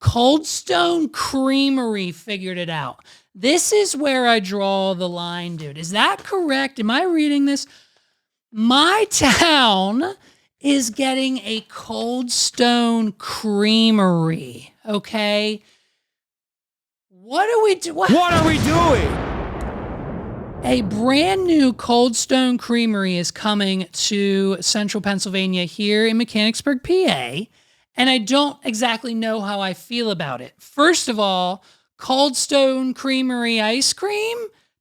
Cold Stone Creamery figured it out. This is where I draw the line, dude. Is that correct? Am I reading this? My town is getting a Cold Stone Creamery, okay? What are we doing? What are we doing? A brand new Cold Stone Creamery is coming to central Pennsylvania here in Mechanicsburg, PA, and I don't exactly know how I feel about it. First of all, Cold Stone Creamery ice cream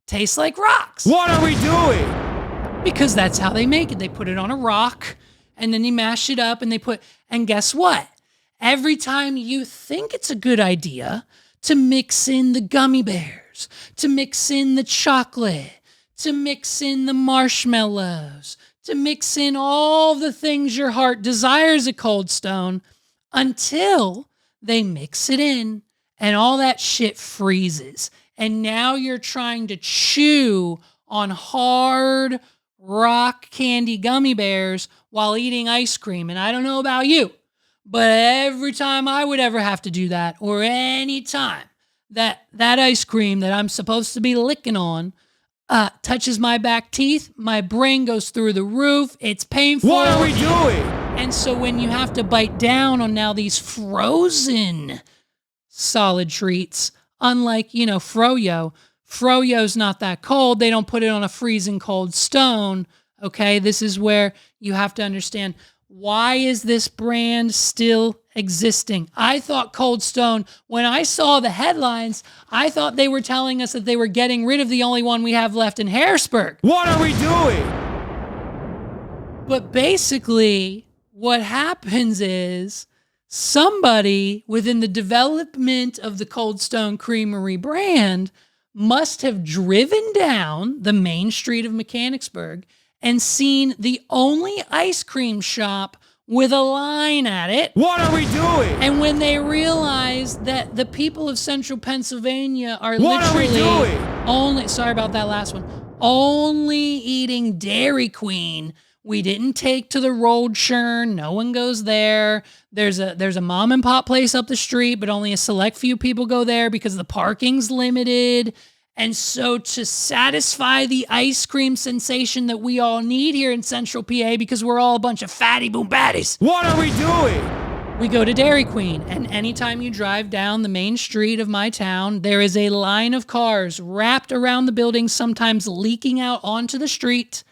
tastes like rocks. What are we doing? Because that's how they make it. They put it on a rock, and then they mash it up, and guess what? Every time you think it's a good idea to mix in the gummy bears, to mix in the chocolate, to mix in the marshmallows, to mix in all the things your heart desires at Cold Stone, until they mix it in and all that shit freezes. And now you're trying to chew on hard rock candy gummy bears while eating ice cream. And I don't know about you, but every time I would ever have to do that, or any time that ice cream that I'm supposed to be licking on touches my back teeth, my brain goes through the roof. It's painful. What are we doing? And so when you have to bite down on now these frozen solid treats, unlike, Froyo's not that cold. They don't put it on a freezing cold stone. Okay, this is where you have to understand, why is this brand still existing? I thought Cold Stone, when I saw the headlines, I thought they were telling us that they were getting rid of the only one we have left in Harrisburg. What are we doing? But basically, what happens is somebody within the development of the Cold Stone Creamery brand must have driven down the main street of Mechanicsburg and seen the only ice cream shop with a line at it. What are we doing? And when they realized that the people of central Pennsylvania are What literally are we doing? only eating Dairy Queen. We didn't take to the road churn. No one goes there. There's a mom and pop place up the street, but only a select few people go there because the parking's limited. And so to satisfy the ice cream sensation that we all need here in central PA, because we're all a bunch of fatty boom baddies, What are we doing? we go to Dairy Queen. And anytime you drive down the main street of my town, there is a line of cars wrapped around the building, sometimes leaking out onto the street.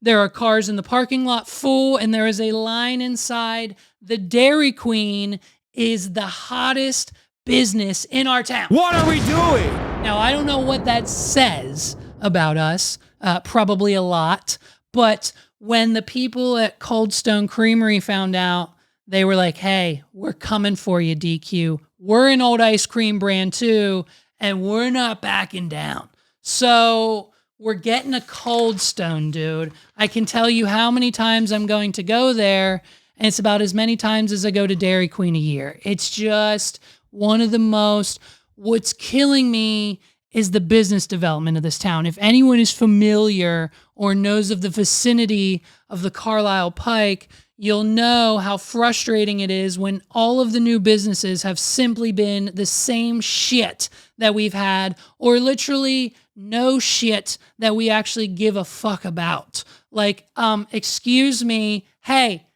There are cars in the parking lot full, and there is a line inside. The Dairy Queen is the hottest business in our town. What are we doing? Now, I don't know what that says about us, probably a lot, but when the people at Cold Stone Creamery found out, they were like, hey, we're coming for you, DQ. We're an old ice cream brand too, and we're not backing down. So we're getting a Cold Stone, dude. I can tell you how many times I'm going to go there, and it's about as many times as I go to Dairy Queen a year. It's just one of the most... What's killing me is the business development of this town. If anyone is familiar or knows of the vicinity of the Carlisle Pike, you'll know how frustrating it is when all of the new businesses have simply been the same shit that we've had, or literally no shit that we actually give a fuck about. Like, excuse me, hey.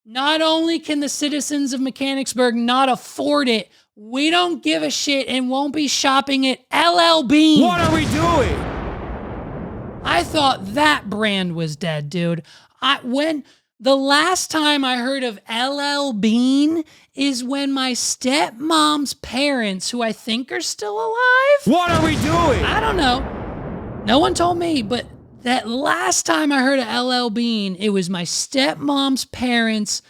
Not only can the citizens of Mechanicsburg not afford it, we don't give a shit and won't be shopping at LL Bean. What are we doing? I thought that brand was dead, dude. When the last time I heard of LL Bean is when my stepmom's parents, who I think are still alive. What are we doing? I don't know. No one told me, but that last time I heard of LL Bean, it was my stepmom's parents'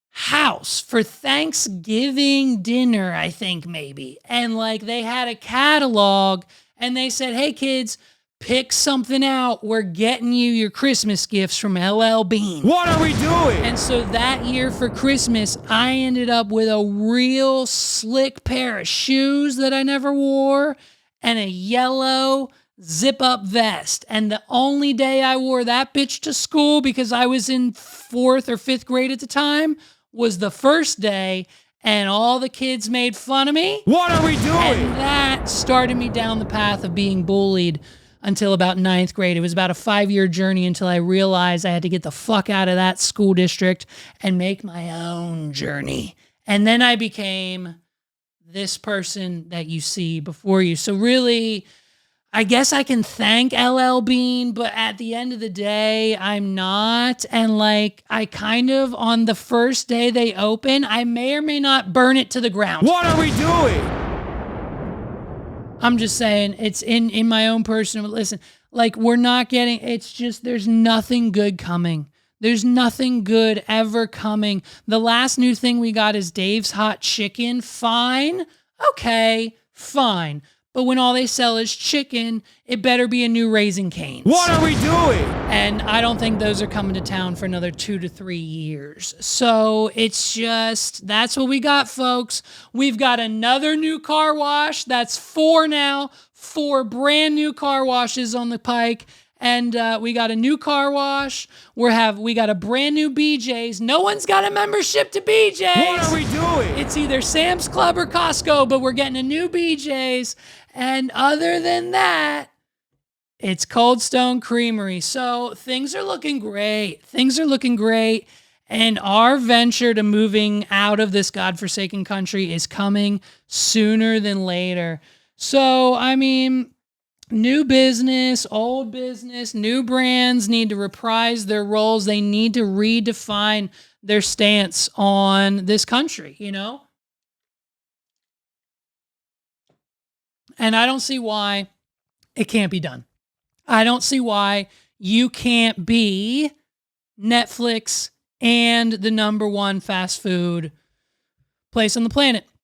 house for Thanksgiving dinner, I think maybe. And like they had a catalog and they said, hey kids, pick something out. We're getting you your Christmas gifts from LL Bean. What are we doing? And so that year for Christmas, I ended up with a real slick pair of shoes that I never wore and a yellow zip-up vest. And the only day I wore that bitch to school, because I was in 4th or 5th grade at the time, was the first day, and all the kids made fun of me. What are we doing? And that started me down the path of being bullied until about 9th grade. It was about a 5-year journey until I realized I had to get the fuck out of that school district and make my own journey. And then I became this person that you see before you. So really, I guess I can thank LL Bean, but at the end of the day, I'm not. And like, I kind of, on the first day they open, I may or may not burn it to the ground. What are we doing? I'm just saying, it's in my own personal, listen, like, we're not getting, it's just, there's nothing good coming. There's nothing good ever coming. The last new thing we got is Dave's Hot Chicken. Fine. Okay, fine. But when all they sell is chicken, it better be a new Raising Cane's. What are we doing? And I don't think those are coming to town for another 2 to 3 years. So it's just, that's what we got, folks. We've got another new car wash. That's 4 now. 4 brand new car washes on the Pike. And we got a new car wash. We got a brand new BJ's. No one's got a membership to BJ's. What are we doing? It's either Sam's Club or Costco, but we're getting a new BJ's. And other than that, it's Cold Stone Creamery. So things are looking great. Things are looking great. And our venture to moving out of this godforsaken country is coming sooner than later. So, I mean, new business, old business, new brands need to reprise their roles. They need to redefine their stance on this country, you know? And I don't see why it can't be done. I don't see why you can't be Netflix and the #1 fast food place on the planet.